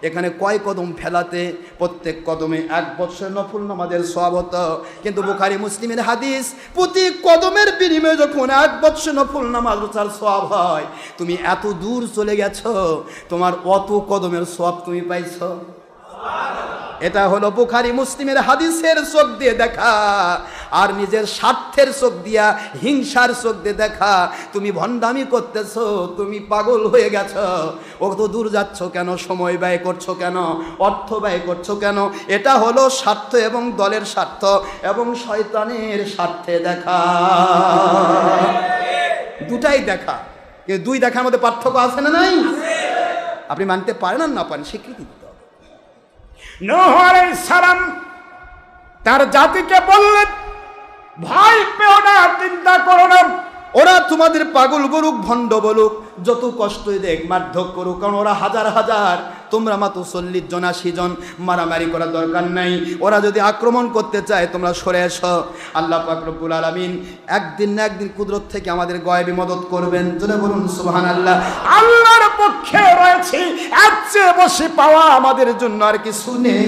এখানে কয় কদম ফেলাতে প্রত্যেক কদমে 1 বছর নফল নামাজের সওয়াব হতো। কিন্তু বুখারী মুসলিমের হাদিস, প্রতি কদমের বিনিময়ে যখন 1 বছর নফল নামাজ রোজার সওয়াব হয়, তুমি এত দূর চলে গেছো, তোমার অত কদমের সওয়াব তুমি পাইছো। এটা হলো বুখারী মুসলিমের হাদিসের চোখ দিয়ে দেখা, আর নিজের স্বার্থের চোখ দিয়া, হিংসার চোখ দিয়ে দেখা। তুমি ভণ্ডামি করতেছো, তুমি পাগল হয়ে গেছো। অত দূর যাচ্ছ কেন? সময় ব্যয় করছো কেন? অর্থ ব্যয় করছো কেন? এটা হলো স্বার্থ, এবং দলের স্বার্থ, এবং শয়তানের স্বার্থে দেখা। দুটাই দেখা, কিন্তু দুই দেখার মধ্যে পার্থক্য আছে না নাই? আপনি মানতে পারেন আর না পারেন, স্বীকৃতি দিতে হবে। নূহ আলাইহিস সালাম তার জাতিকে বললেন, ভয় পেও না, চিন্তা করো না। ওরা তোমাদের পাগল বলুক, ভণ্ড বলুক, যত কষ্টই দেখ, মারধর করুক, কারণ ওরা হাজার হাজার, তোমরা মাত্র 40 জন 80 জন। মারামারি করার দরকার নাই। ওরা যদি আক্রমণ করতে চায়, তোমরা সরে এসো। আল্লাহ পাক রব্বুল আলামিন একদিন না একদিন কুদরত থেকে আমাদের গয়েবী মদত করবেন। জোরে বলুন সুবহানাল্লাহ। আল্লাহর পক্ষে রয়েছে, এর চেয়ে বেশি পাওয়া আমাদের জন্য আর কিছু নেই।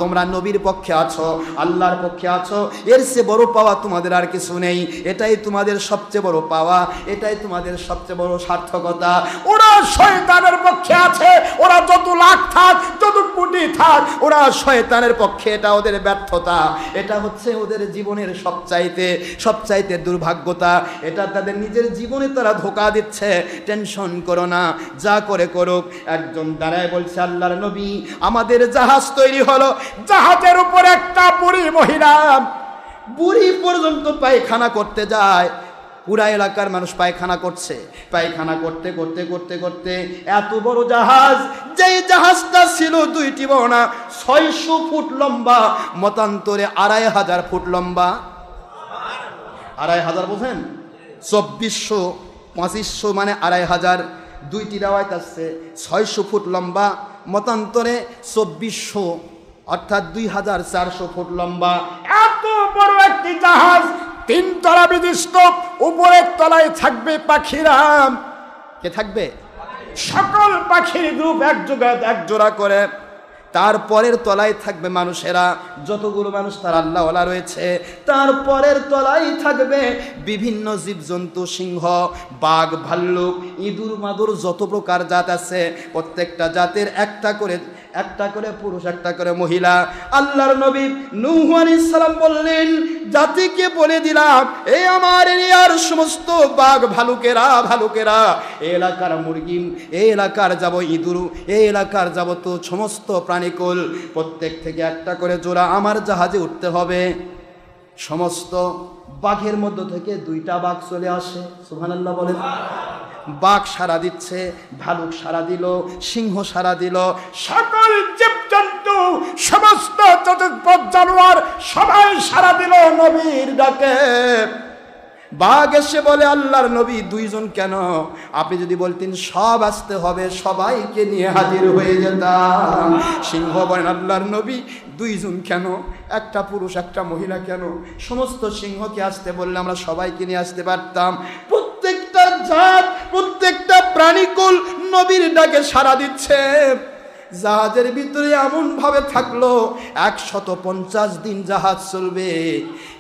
তোমরা নবীর পক্ষে আছো, আল্লাহর পক্ষে আছো, এর চেয়ে বড় পাওয়া তোমাদের আর কিছু নেই। এটাই তোমাদের সবচেয়ে বড় পাওয়া, এটাই তোমাদের সবচেয়ে বড় সার্থকতা। ওরা শয়তানের পক্ষে আছে, ওরা যত লাখ থাক, যত কোটি থাক, ওরা শয়তানের পক্ষে। এটা ওদের ব্যর্থতা, এটা হচ্ছে ওদের জীবনের সবচাইতে দুর্ভাগ্যতা। এটা তাদের নিজের জীবনে তারা ধোঁকা দিচ্ছে। টেনশন করো না, যা করে করুক। একজন দাঁড়ায় বলছে, আল্লাহর নবী, আমাদের জাহাজ তৈরি হলো, জাহাজের উপর একটা বুড়ি মহিলা, বুড়ি পর্যন্ত পায়খানা করতে যায়। পুরা এলাকার মানুষ পায়খানা করছে। পায়খানা করতে করতে করতে করতে এত বড় জাহাজ, যেই জাহাজটা ছিল 2টি বহনা, 600 ফুট লম্বা, মতান্তরে 2500 ফুট লম্বা। 2500 বোঝেন? 2400 2500 মানে 2500। 2টি রাওয়ায়াত আছে, 600 ফুট লম্বা, মতান্তরে 2400, অর্থাৎ 2400 ফুট লম্বা। এত বড় একটি জাহাজ, 3 তলা বিশিষ্ট। উপরের তলায় থাকবে পাখিরা। কে থাকবে? সকল পাখির গ্রুপ এক জোড়া করে। তারপরের তলায় থাকবে মানুষেরা, যতগুলো মানুষ তার আল্লাহওয়ালা রয়েছে। তারপরের তলায় থাকবে বিভিন্ন জীবজন্তু, সিংহ, বাঘ, ভাল্লুক, ইঁদুর, মাদুর, যত প্রকার জাত আছে, প্রত্যেকটা জাতের একটা করে পুরুষ, একটা করে মহিলা। আল্লাহর নবী নূহ আলাইহিস সালাম বললেন, জাতিকে বলে দিলাম, এই আমার এরিয়ার সমস্ত বাঘ, ভালুকেরা, এই এলাকার মুরগি, এই এলাকার যাব ইঁদুর, এই এলাকার যাবত সমস্ত প্রাণীকুল, প্রত্যেক থেকে একটা করে জোড়া আমার জাহাজে উঠতে হবে। সমস্ত বাঘের মধ্য থেকে 2টা বাঘ চলে আসে। সুবহানাল্লাহ বলেন। বাঘ সাড়া দিচ্ছে, ভালুক সাড়া দিল, সিংহ সাড়া দিল, সকল জীবজন্তু, সমস্ত চতুষ্পদ জানোয়ার সবাই সাড়া দিল নবীর ডাকে। বাঘ এসে বলে, আল্লাহর নবী দুইজন কেন? আপনি যদি বলতেন সব আসতে হবে, সবাইকে নিয়ে হাজির হয়ে যেতাম। সিংহ বলেন, আল্লাহর নবী দুইজন কেন? একটা পুরুষ একটা মহিলা কেন? সমস্ত সিংহকে আসতে বললে আমরা সবাইকে নিয়ে আসতে পারতাম। প্রত্যেকটা জাত, প্রত্যেকটা প্রাণীকুল নবীর ডাকে সাড়া দিচ্ছে। জাহাজের ভিতরে এমন ভাবে থাকলো 150 দিন জাহাজ চলবে।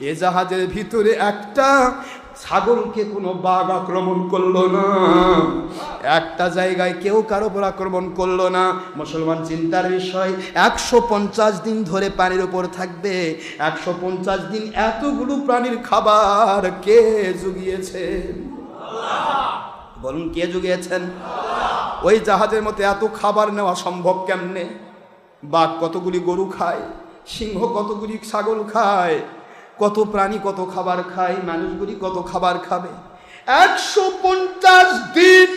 এ জাহাজের ভিতরে একটা ছাগলকে কোনো বাঘ আক্রমণ করলো না, একটা জায়গায় কেউ কারো উপর আক্রমণ করলো না। মুসলমান চিন্তার বিষয়, 150 দিন ধরে পানির উপর থাকবে। 150 দিন এতগুলো প্রাণীর খাবার কে জুগিয়েছেন? বলুন, কে জুগিয়েছেন? ওই জাহাজের মধ্যে এত খাবার নেওয়া সম্ভব কেমনে? বাঘ কতগুলি গরু খায়, সিংহ কতগুলি ছাগল খায়, কত প্রাণী কত খাবার খায়, মানুষগুলি কত খাবার খাবে? 150 দিন,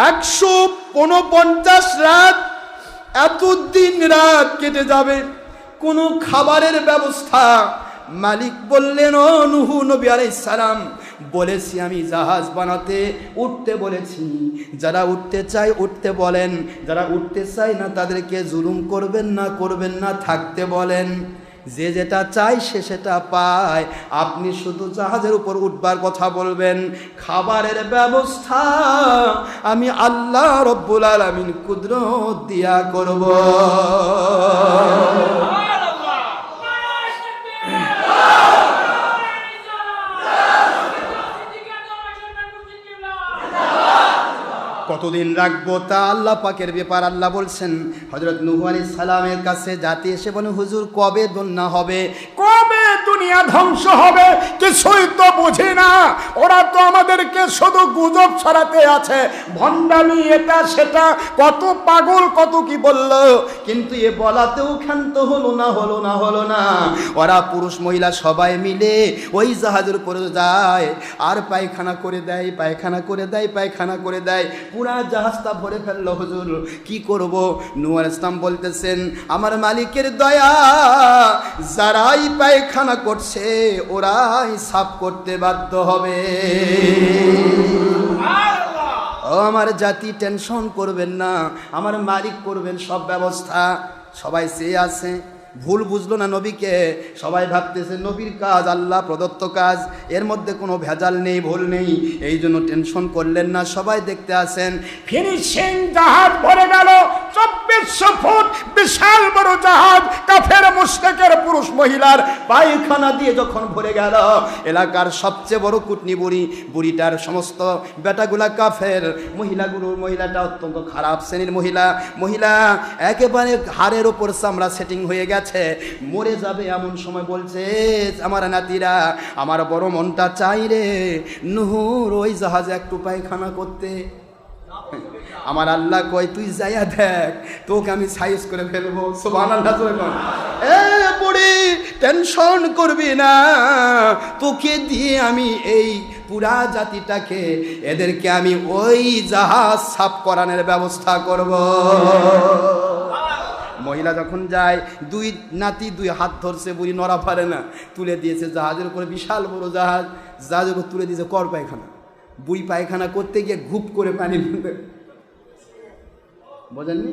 149 রাত, এত দিন রাত কেটে যাবে, কোনো খাবারের ব্যবস্থা। মালিক বললেন, ও নূহ নবী আলাইহিস সালাম, বলেছি আমি জাহাজ বানাতে, উঠতে বলেছি। যারা উঠতে চায় উঠতে বলেন, যারা উঠতে চায় না তাদেরকে জুলুম করবেন না, থাকতে বলেন। যে যেটা চায় সে সেটা পায়। আপনি শুধু জাহাজের উপর উঠবার কথা বলবেন, খাবারের ব্যবস্থা আমি আল্লাহ রব্বুল আলামিন কুদরত দিয়া করব। কতদিন রাখবো তা আল্লাহ পাকের ব্যাপার। আল্লাহ বলছেন, হযরত নূহ আলাইহিস সালামের কাছে জাতি এসে বলে, হুজুর কবে বন্যা হবে, কবে দুনিয়া ধ্বংস হবে? কিছুই তো বুঝি না। ওরা তো আমাদেরকে শুধু গুজব ছড়াতে আছে, ভণ্ডামি, এটা সেটা, কত পাগল কত কি বলল, কিন্তু এ বলাতেও ক্ষান্ত হলো না। ওরা পুরুষ মহিলা সবাই মিলে ওই জাহাজের উপরে যায় আর পায়খানা করে দেয়। পুরা জাহাজটা ভরে ফেললো। হুজুর কি করব? নূহ আলাইহিস সালাম বলতেছেন, আমার মালিকের দয়া, যারাই পায়খানা করছে ওরাই সাফ করতে বাধ্য হবে। ও আমার জাতি, টেনশন করবেন না, আমার মালিক করবেন সব ব্যবস্থা। সবাই চেয়ে আছে, ভুল বুঝলো না নবীকে। সবাই ভাবতেছে নবীর কাজ আল্লাহ প্রদত্ত কাজ, এর মধ্যে কোনো ভেজাল নেই, ভুল নেই। এই জন্য টেনশন করলেন না, সবাই দেখতে আসেন। ফিনিশিং জাহাজ ভরে গেল, 2400 ফুট বিশাল বড় জাহাজ, কাফের মুশরিকের পুরুষ মহিলার পায়খানা দিয়ে যখন ভরে গেল, এলাকার সবচেয়ে বড় কুটনি বুড়িটার সমস্ত বেটাগুলা কাফের, মহিলাটা অত্যন্ত খারাপ শ্রেণীর মহিলা একেবারে হাড়ের ওপর চামড়া সেটিং হয়ে গেছে, মরে যাবে এমন সময় বলছে, আমার নাতিরা, আমার বড় মনটা চাই রে নূহর ওই জাহাজে একটু পায়খানা করতে। আমার আল্লাহ কয়, তুই যাইয়া দেখ, তোকে আমি সাইজ করে ফেলবো। সুবহানাল্লাহ। এ বুড়ি, টেনশন করবি না, তোকে দিয়ে আমি এই পুরা জাতিটাকে, এদেরকে আমি ওই জাহাজ সাফ করানোর ব্যবস্থা করব। মহিলা যখন যায়, দুই নাতি দুই হাত ধরছে, বুড়ি নড়া পারে না, তুলে দিয়েছে জাহাজের উপরে, বিশাল বড় জাহাজের উপর তুলে দিয়েছে কর পায়খানা। বুড়ি পায়খানা করতে গিয়ে ঘুপ করে পানি বোঝেননি,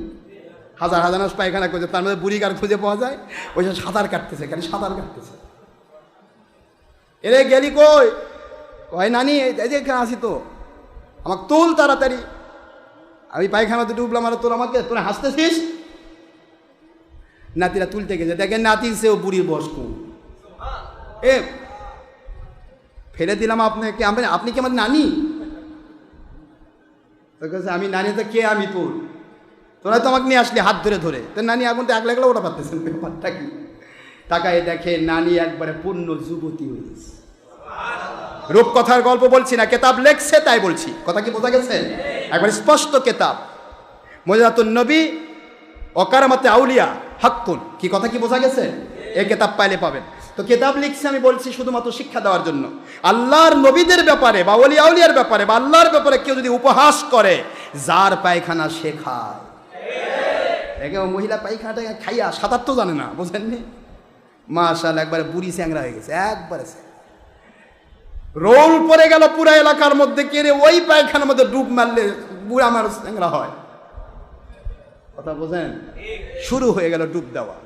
হাজার মানুষ পায়খানা করছে, তার মধ্যে বুড়ি কার খুঁজে পাওয়া যায়, ওই যে সাঁতার কাটতেছে, এরে গেলি কই নানি, এই যে এখানে আসি তো, আমাকে তোল তাড়াতাড়ি, আমি পায়খানাতে ডুবলাম, আর তোর আমাকে, তোরা হাসতেছিস। নাতিরা তুলতে গেছে, দেখেন নাতির সেও বুড়ির বয়স কম। এ ফেলে দিলাম আপনাকে, আপনি কি আমার নানি? আমি নানি, তো কে আমি তোর? তোরা তো আমাকে নিয়ে আসলি হাত ধরে, তো নানি এখন তো একলা ওটা পারতেছেন, ব্যাপারটা কি? তাকায় দেখে নানি একবারে পূর্ণ যুবতী হয়ে গেছে। রূপকথার গল্প বলছি না, কেতাব লেখছে তাই বলছি, কথা কি বোঝা গেছে? একবার স্পষ্ট কেতাব, মুজাতুন নবী ও কারামাতে আউলিয়া হাক্কুন, কি কথা কি বোঝা গেছে? এই কেতাব পাইলে পাবেন। তো কেতাব লিখছে আমি বলছি শুধুমাত্র শিক্ষা দেওয়ার জন্য। আল্লাহর নবীদের ব্যাপারে বা ওলি আউলিয়ার ব্যাপারে বা আল্লাহর ব্যাপারে কেউ যদি উপহাস করে, যার পায়খানা শেখায়, মহিলা পায়খানাটা খাইয়া সাঁতার তো জানে না, বোঝেননি? মাশাআল্লাহ একবারে বুড়ি স্যাংরা হয়ে গেছে, একবারে রোল পড়ে গেল পুরা এলাকার মধ্যে। কে রে ওই পায়খানার মধ্যে ডুব মারলে বুড়া মানুষ স্যাংরা হয়? কথা বোঝেন? শুরু হয়ে গেল ডুব দেওয়া,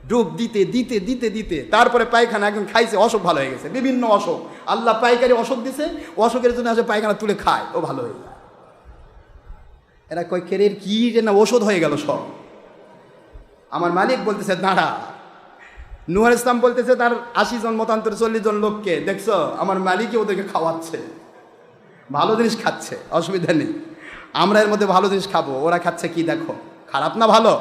ডুব দিতে দিতে দিতে দিতে তারপরে পায়খানা একদম খাইছে, অসুখ ভালো হয়ে গেছে, বিভিন্ন অসুখ আল্লাহ পাইকারি অসুখ দিছে, অসুখের জন্য আসে পায়খানা তুলে খায়, ও ভালো হয়ে যায়। এরা কয় কেরের কি যে না ওষুধ হয়ে গেল সব। আমার মালিক বলতেছে দাঁড়া, নূহ আলাইহিস সালাম বলতেছে তার 80 জন মতান্তরে 40 জন লোককে দেখছো, আমার মালিকই ওদেরকে খাওয়াচ্ছে, ভালো জিনিস খাচ্ছে, অসুবিধা নেই, আমরা এর মধ্যে ভালো জিনিস খাবো, ওরা খাচ্ছে কি দেখো, খারাপ না ভালো?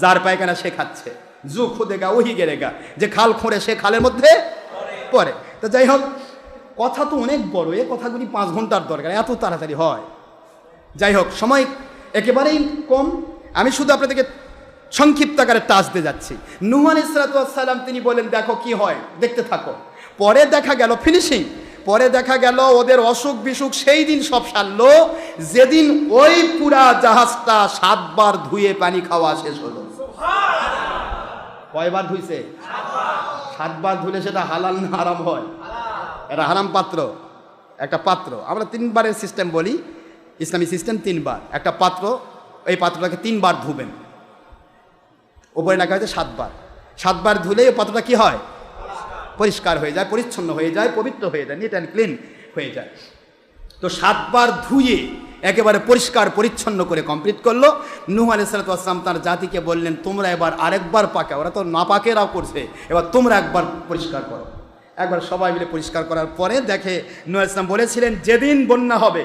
যার পায়খানা সে খাচ্ছে, জু খুদেগা ওহি গেরেগা, যে খাল খোঁড়ে সে খালের মধ্যে পড়ে। তো যাই হোক, কথা তো অনেক বড়, এ কথাগুলি 5 ঘন্টার দরকার, এত তাড়াতাড়ি হয়। যাই হোক, সময় একেবারেই কম, আমি শুধু আপনাদেরকে সংক্ষিপ্ত আকারে টাচ দিয়ে যাচ্ছি। নূহ আলাইহিস সালাম তিনি বলেন দেখো কি হয়, দেখতে থাকো। পরে দেখা গেল ফিনিশিং, পরে দেখা গেল ওদের অসুখ বিসুখ সেই দিন সব সারলো যেদিন ওই পুরা জাহাজটা 7 বার ধুয়ে পানি খাওয়া শেষ হলো। কয়বার ধুইছে? 7 বার ধুলে সেটা হালাল না হারাম হয়? এটা হারাম পাত্র, একটা পাত্র, আমরা 3 বারের সিস্টেম বলি, ইসলামী সিস্টেম 3 বার। একটা পাত্র, এই পাত্রটাকে 3 বার ধুবেন, উপরে রাখা হয়েছে 7 বার। 7 বার ধুলে এই পাত্রটা কি হয়? পরিষ্কার হয়ে যায়, পরিচ্ছন্ন হয়ে যায়, পবিত্র হয়ে যায়, নিট অ্যান্ড ক্লিন হয়ে যায়। তো 7 বার ধুয়ে একেবারে পরিষ্কার পরিচ্ছন্ন করে কমপ্লিট করলো। নূহ আলাইহিস সালাম তার জাতিকে বললেন তোমরা এবার আরেকবার পাকা, ওরা তো নাপাকেরাও করছে, এবার তোমরা একবার পরিষ্কার করো। একবার সবাই মিলে পরিষ্কার করার পরে দেখে নূহ আলাইহিস সালাম বলেছিলেন যেদিন বন্যা হবে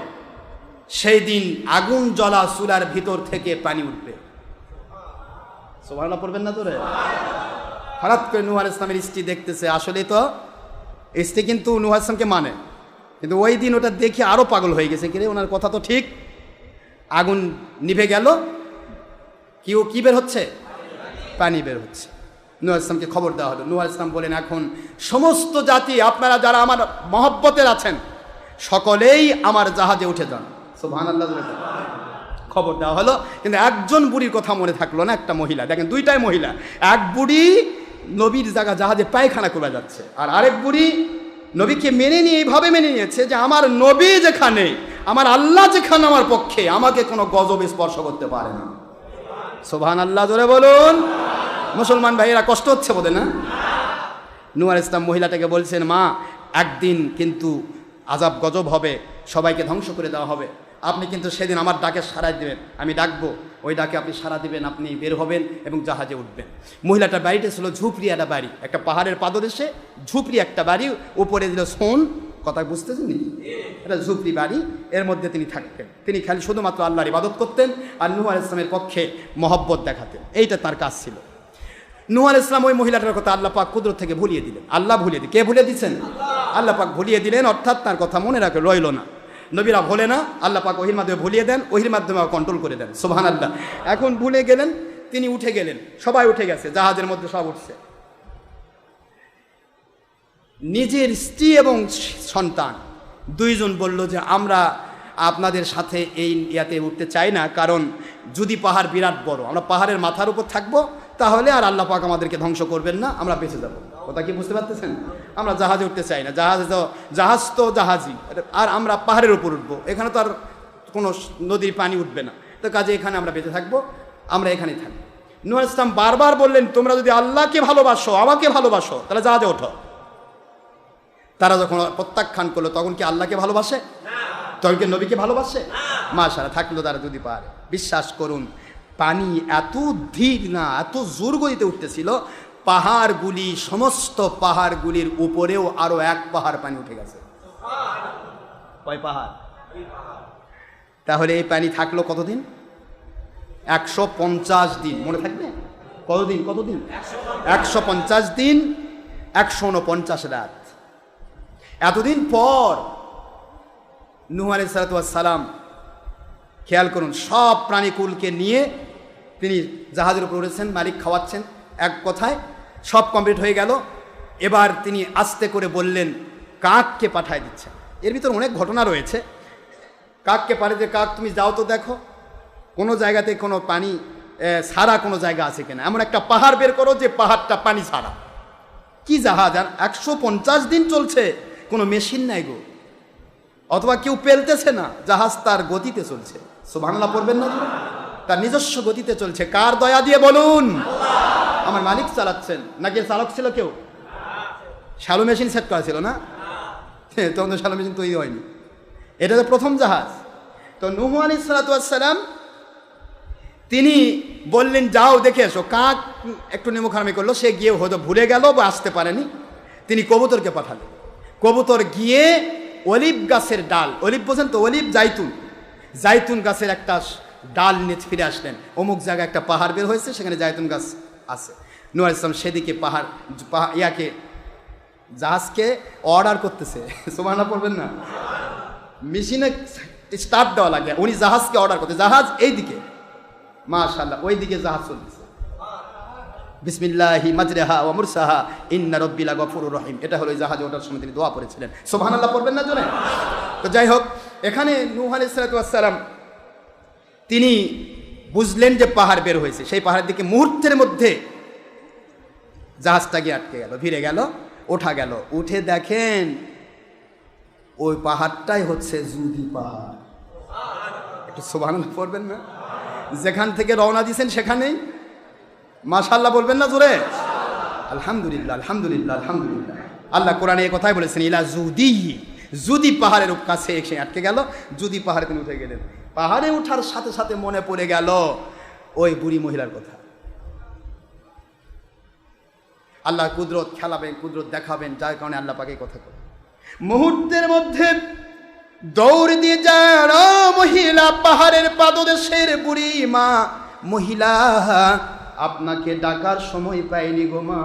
সেই দিন আগুন জ্বলা চুলার ভিতর থেকে পানি উঠবে। সুবহানাল্লাহ পড়বেন না তোরে? হঠাৎ করে নূহ আলাইহিস সালামের স্ত্রী দেখতেছে, আসলে তো স্ত্রী কিন্তু নূহ আলাইহিস সালামকে মানে, কিন্তু ওই দিন ওটা দেখে আরও পাগল হয়ে গেছে, কিরে ওনার কথা তো ঠিক। আগুন নিভে গেল, কি বের হচ্ছে? পানি বের হচ্ছে। নূহ আলাইহিস সালামকে খবর দেওয়া হলো। নূহ আলাইহিস সালাম বলেন এখন সমস্ত জাতি আপনারা যারা আমার মহব্বতের আছেন সকলেই আমার জাহাজে উঠে যান। সুবহানাল্লাহ। খবর দেওয়া হলো, কিন্তু একজন বুড়ির কথা মনে থাকলো না, একটা মহিলা, দেখেন 2টাই মহিলা, এক বুড়ি নবীর জাহাজে পায়খানা করে যাচ্ছে, আর আরেক বুড়ি নবীকে মেনে নিয়ে এইভাবে মেনে নিয়েছে যে আমার নবী যেখানে, আমার আল্লাহ যেখানে আমার পক্ষে, আমাকে কোনো গজব স্পর্শ করতে পারে না। সুবহানাল্লাহ জোরে বলুন। মুসলমান ভাইয়েরা কষ্ট হচ্ছে বোধ না? নূহ আলাইহিস সালাম মহিলাটাকে বলছেন মা একদিন কিন্তু আযাব গজব হবে, সবাইকে ধ্বংস করে দেওয়া হবে, আপনি কিন্তু সেদিন আমার ডাকে সাড়া দেবেন, আমি ডাকবো, ওই ডাকে আপনি সাড়া দিবেন, আপনি বের হবেন এবং জাহাজে উঠবেন। মহিলাটার বাড়িটা ছিল ঝুপড়ি একটা বাড়ি, একটা পাহাড়ের পাদদেশে ঝুপড়ি একটা বাড়ি, উপরে দিল সোন, কথা বুঝতেছেন নাকি? এটা ঝুপড়ি বাড়ি, এর মধ্যে তিনি থাকতেন। তিনি খালি শুধুমাত্র আল্লাহর ইবাদত করতেন আর নূহ আলাইহিস সালামের পক্ষে মহব্বত দেখাতেন, এইটা তার কাজ ছিল। নূহ আলাইহিস সালাম ওই মহিলাটার কথা আল্লাহ পাক কুদরত থেকে ভুলিয়ে দিলেন। আল্লাহ ভুলিয়ে দিলেন, কে ভুলিয়ে দিচ্ছেন? আল্লাহ পাক ভুলিয়ে দিলেন, অর্থাৎ তার কথা মনে রাখে রইল না। নবীরা ভোলে না, আল্লাহ পাক ওহির মাধ্যমে ভুলিয়ে দেন, ওহির মাধ্যমে কন্ট্রোল করে দেন। সুবহানাল্লাহ। এখন ভুলে গেলেন, তিনি উঠে গেলেন, সবাই উঠে গেছে, জাহাজের মধ্যে সব উঠছে। নিজের স্ত্রী এবং সন্তান 2 জন বলল যে আমরা আপনাদের সাথে এই ইয়াতে উঠতে চাই না, কারণ যদি পাহাড় বিরাট বড়, আমরা পাহাড়ের মাথার উপর থাকবো, তাহলে আর আল্লাহ পাক আমাদেরকে ধ্বংস করবেন না, আমরা বেঁচে যাব। কথা কি বুঝতে পারতেছেন? আমরা জাহাজে উঠতে চাই না, জাহাজ তো জাহাজই, আর আমরা পাহাড়ের উপর উঠবো, এখানে তো আর কোনো নদীর পানি উঠবে না, তো কাজে এখানে আমরা বেঁচে থাকবো, আমরা এখানেই থাকবো। নূহ আলাইহিস সালাম বারবার বললেন তোমরা যদি আল্লাহকে ভালোবাসো, আমাকে ভালোবাসো, তাহলে জাহাজে ওঠো। তারা যখন প্রত্যাখ্যান করলো তখন কি আল্লাহকে ভালোবাসে? তখন কি নবীকে ভালোবাসে? মাশাআল্লাহ, থাকলো তারা যদি পারে। বিশ্বাস করুন পানি এত ধীর না, এত জোর গতিতে উঠতেছিল, পাহাড়গুলি, সমস্ত পাহাড়গুলির উপরেও আরো 1 পাহাড় পানি উঠে গেছে। কয় পাহাড়? তাহলে এই পানি থাকলো কতদিন? 150 দিন। মনে থাকবে? কতদিন? 150 দিন, 149 রাত। এতদিন পর নূহ আলাইহিস সালাম, খেয়াল করুন, সব প্রাণীকুলকে নিয়ে তিনি জাহাজের উপর উঠেছেন, মালিক খাওয়াচ্ছেন, এক কথায় সব কমপ্লিট হয়ে গেল। এবার তিনি আস্তে করে বললেন কাককে পাঠায় দিচ্ছেন। এর ভিতর অনেক ঘটনা রয়েছে। কাককে পারে যে কাক তুমি যাও তো দেখো কোনো জায়গাতে কোনো পানি ছাড়া কোনো জায়গা আছে কিনা, এমন একটা পাহাড় বের করো যে পাহাড়টা পানি ছাড়া। কি জাহাজ, আর 150 দিন চলছে, কোনো মেশিন নাই গো, অথবা কেউ পেলতেছে না, জাহাজ তার গতিতে চলছে। সুবহানাল্লাহ পড়বেন না? তার নিজস্ব গতিতে চলছে। কার দয়া দিয়ে বলুন? আমার মালিক চালাচ্ছেন। নাকি চালক ছিল কেউ? শ্যালো মেশিন সেট করা ছিল না, তখন তো শ্যালো মেশিন তৈরি হয়নি। এটা তো প্রথম জাহাজ। তো নূহ আলাইহিস সালাতু ওয়াস সালাম তিনি বললেন যাও দেখে এসো। কাক একটু নেমোখারামি করলো, সে গিয়ে হয়তো ভুলে গেল বা আসতে পারেনি। তিনি কবুতরকে পাঠালেন। কবুতর গিয়ে অলিভ গাছের ডাল, অলিভ বোঝেন তো, অলিভ জাইতুন, জাইতুন গাছের একটা ডাল নিয়ে ফিরে আসলেন। অমুক জায়গায় একটা পাহাড় বের হয়েছে, সেখানে জাইতুন গাছ আছে। নূহ আলাইহিস সালাম সেদিকে পাহাড় ইয়াকে জাহাজকে অর্ডার করতেছে। সুবহানাল্লাহ পড়বেন না? মেশিনে স্টার্ট দেওয়া লাগে, উনি জাহাজকে অর্ডার করতে, জাহাজ এই দিকে, মাশাআল্লাহ ওই দিকে জাহাজ চলতেছে। বিসমিল্লাহি মাজরাহা ওয়া মুরসাহা ইন্না রাব্বি লাগফুরুর রহিম। এটা হলো জাহাজে ওঠার সময় তিনি দোয়া করেছিলেন। সুবহানাল্লাহ পড়বেন না জোরে? তো যাই হোক, এখানে নূহ আলাইহিস সালাতু ওয়াস সালাম তিনি বুঝলেন যে পাহাড় বের হয়েছে। সেই পাহাড়ের দিকে মুহূর্তের মধ্যে জাহাজটা গিয়ে আটকে গেল, ভিড়ে গেল, ওঠা গেল। উঠে দেখেন ওই পাহাড়টাই হচ্ছে জুদি পাহাড়। একটু সুবহানাল্লাহ পড়বেন না? যেখান থেকে রওনা দিয়েছেন সেখানেই মাশাআল্লাহ বলবেন না জোরে? আলহামদুলিল্লাহ, আলহামদুলিল্লাহ, আলহামদুলিল্লাহ। আল্লাহ কোরআনে এই কথাই বলেছেন, ইলা জুদি, জুদি পাহাড়ের কাছে এসে আটকে গেল। জুদি পাহাড়ে তিনি উঠে গেলেন। পাহাড়ে ওঠার সাথে সাথে মনে পড়ে গেল ওই বুড়ি মহিলার কথা। আল্লাহ কুদরত খেলাবেন, কুদরত দেখাবেন, যার কারণে আল্লাহ পাকে কথা বলেন। মুহূর্তের মধ্যে দৌড় দিয়ে যান, ও মহিলা, পাহাড়ের পাদদেশের বুড়ি মা মহিলা, আপনাকে ডাকার সময় পাইনি গো মা,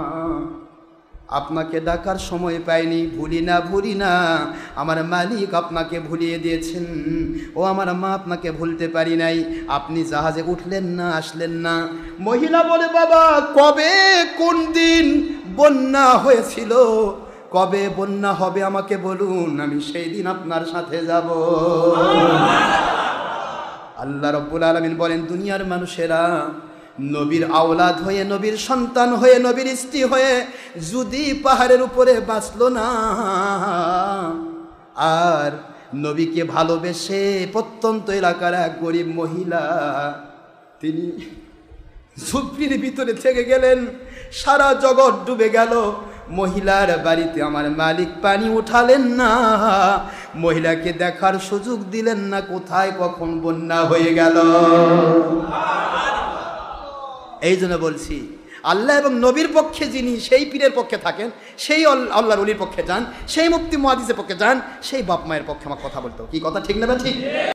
আপনাকে ডাকার সময় পাইনি। ভুলি না, ভুলি না, আমার মালিক আপনাকে ভুলিয়ে দিয়েছেন। ও আমার মা, আপনাকে ভুলতে পারি নাই। আপনি জাহাজে উঠলেন না, আসলেন না। মহিলা বলে, বাবা কবে কোন দিন বন্যা হয়েছিল, কবে বন্যা হবে আমাকে বলুন, আমি সেই দিন আপনার সাথে যাব। আল্লাহ রাব্বুল আলামিন বলেন, দুনিয়ার মানুষেরা নবীর আওলাদ হয়ে, নবীর সন্তান হয়ে, নবীর স্ত্রী হয়ে যদি পাহাড়ের উপরে বাঁচলো না, আর নবীকে ভালোবেসে প্রত্যন্ত এলাকার এক গরিব মহিলা তিনি ঝুপড়ির ভিতরে থেকে গেলেন, সারা জগৎ ডুবে গেল। মহিলার বাড়িতে আমার মালিক পানি উঠালেন না, মহিলাকে দেখার সুযোগ দিলেন না, কোথায় কখন বন্যা হয়ে গেল। এই জন্য বলছি, আল্লাহ এবং নবীর পক্ষে যিনি, সেই পীরের পক্ষে থাকেন, সেই আল্লাহর ওলির পক্ষে যান, সেই মুফতি মুহাদ্দিসের পক্ষে যান, সেই বাপ মায়ের পক্ষে আমার কথা বলতে হবে। কি কথা ঠিক না? ঠিক।